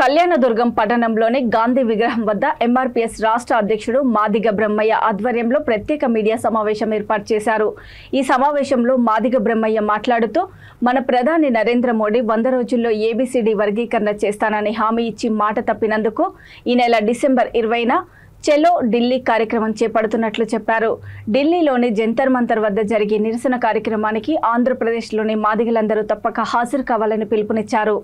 కళ్యాణదుర్గం పట్టణంలోని గాంధీ విగ్రహం వద్ద ఎంఆర్పీఎస్ రాష్ట్ర అధ్యక్షుడు మాదిగ బ్రహ్మయ్య ఆధ్వర్యంలో ప్రత్యేక మీడియా సమావేశం ఏర్పాటు చేశారు। ఈ సమావేశంలో మాదిగ బ్రహ్మయ్య మాట్లాడుతూ మన ప్రధాని నరేంద్ర మోడీ 100 రోజుల్లో ఏబీసీడీ వర్గీకరణ చేస్తానని హామీ ఇచ్చి మాట తప్పినందుకు ఈ నెల డిసెంబర్ 20న చెలో ఢిల్లీ కార్యక్రమం చేపడుతున్నట్లు చెప్పారు। ఢిల్లీలోని జంతర్ మంతర్ వద్ద జరిగే నిరసన కార్యక్రమానికి ఆంధ్రప్రదేశ్లోని మాదిగలందరూ తప్పక హాజరు కావాలని పిలుపునిచ్చారు।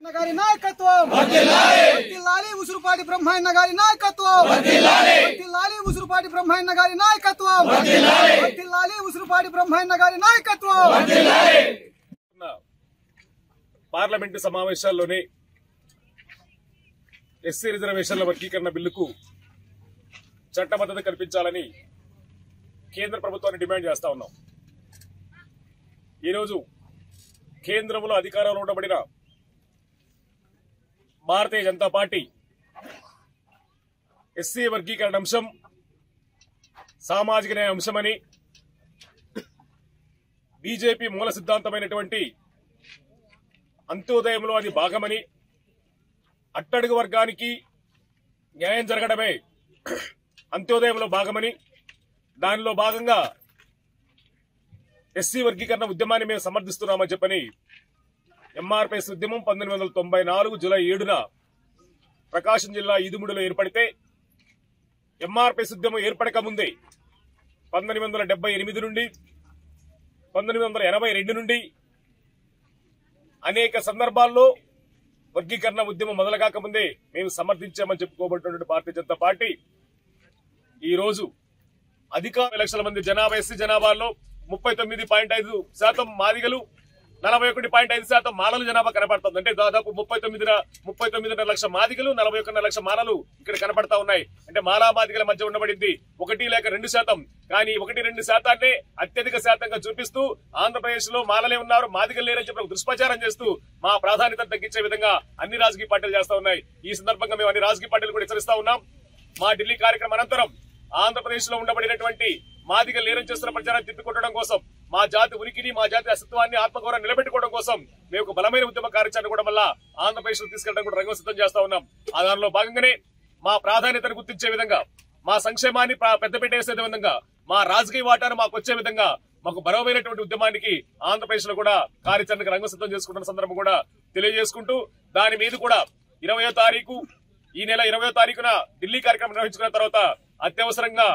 నగారి నాయకత్వం వర్ధిల్లాలి ఉసురుపాటి బ్రహ్మయ్య గారి నాయకత్వం వర్ధిల్లాలి ఉసురుపాటి బ్రహ్మయ్య గారి నాయకత్వం వర్ధిల్లాలి ఉసురుపాటి బ్రహ్మయ్య గారి నాయకత్వం పార్లమెంటు సమావేశాల్లోనే ఎస్సీ రిజర్వేషన్ల వర్గీకరణ బిల్లుకు చట్టబద్ధత కల్పించాలని కేంద్ర ప్రభుత్వాన్ని డిమాండ్ చేస్తా ఉన్నాం। ఈరోజు కేంద్రంలో అధికారంలో ఉండబడిన భారతీయ జనతా పార్టీ ఎస్సీ వర్గీకరణ అంశం సామాజిక న్యాయ అంశమని, బీజేపీ మూల సిద్ధాంతమైనటువంటి అంత్యోదయంలో అది భాగమని, అట్టడుగు వర్గానికి న్యాయం జరగడమే అంత్యోదయంలో భాగమని, దానిలో భాగంగా ఎస్సీ వర్గీకరణ ఉద్యమాన్ని మేము సమర్థిస్తున్నామని చెప్పని ఎంఆర్పీఎస్ ఉద్యమం 1994 జూలై 7న ప్రకాశం జిల్లా ఈదుముడిలో ఏర్పడితే, ఎంఆర్పీఎస్ ఉద్యమం ఏర్పడక ముందే 1978 నుండి 1982 నుండి అనేక సందర్భాల్లో వర్గీకరణ ఉద్యమం మొదలుగాక ముందే మేము సమర్థించామని చెప్పుకోబడుతున్న భారతీయ జనతా పార్టీ ఈ రోజు అధిక లక్షల మంది జనాభా ఎస్సీ జనాభాలో 39.5% మాదిగలు, 41.5% మాలలు జనాభా కనపడుతుంది। అంటే దాదాపు 39.5 లక్షల మాదిగలు, 41 లక్షల మాలలు ఇక్కడ కనపడతా ఉన్నాయి। అంటే మాలా మాదిగల మధ్య ఉండబడింది 1 లేక 2%, కానీ 1-2% అత్యధిక శాతంగా చూపిస్తూ ఆంధ్రప్రదేశ్ లో మాలలే ఉన్నారు, మాదిగలు లేరని చెప్పి దుష్ప్రచారం చేస్తూ మా ప్రాధాన్యతను తగ్గించే విధంగా అన్ని రాజకీయ పార్టీలు చేస్తా ఉన్నాయి। ఈ సందర్భంగా మేము అన్ని రాజకీయ పార్టీలు కూడా హెచ్చరిస్తా ఉన్నాం। మా ఢిల్లీ కార్యక్రమం అనంతరం ఆంధ్రప్రదేశ్ లో ఉండబడినటువంటి మాదిగలు లేరని చేస్తున్న ప్రచారాన్ని తిప్పికొట్టడం కోసం, మా జాతి ఉనికిని, మా జాతి అస్తిత్వాన్ని, ఆత్మగౌరవం నిలబెట్టుకోవడం కోసం మేము ఒక బలమైన ఉద్యమ కార్యాచరణ కూడా వల్ల ఆంధ్రప్రదేశ్ లో తీసుకెళ్లడం కూడా రంగం సిద్ధం చేస్తా ఉన్నాం। ఆ దానిలో భాగంగానే మా ప్రాధాన్యతను గుర్తించే విధంగా, మా సంక్షేమాన్ని పెద్దపీట వేసే విధంగా, మా రాజకీయ వాటాను మాకు వచ్చే విధంగా మాకు బలమైనటువంటి ఉద్యమానికి ఆంధ్రప్రదేశ్ లో కూడా కార్యాచరణకు రంగం సిద్ధం చేసుకుంటున్న సందర్భం కూడా తెలియజేసుకుంటూ, దాని మీద కూడా 20వ తారీఖు ఈ నెల 20వ తారీఖున ఢిల్లీ కార్యక్రమం నిర్వహించుకున్న తర్వాత అత్యవసరంగా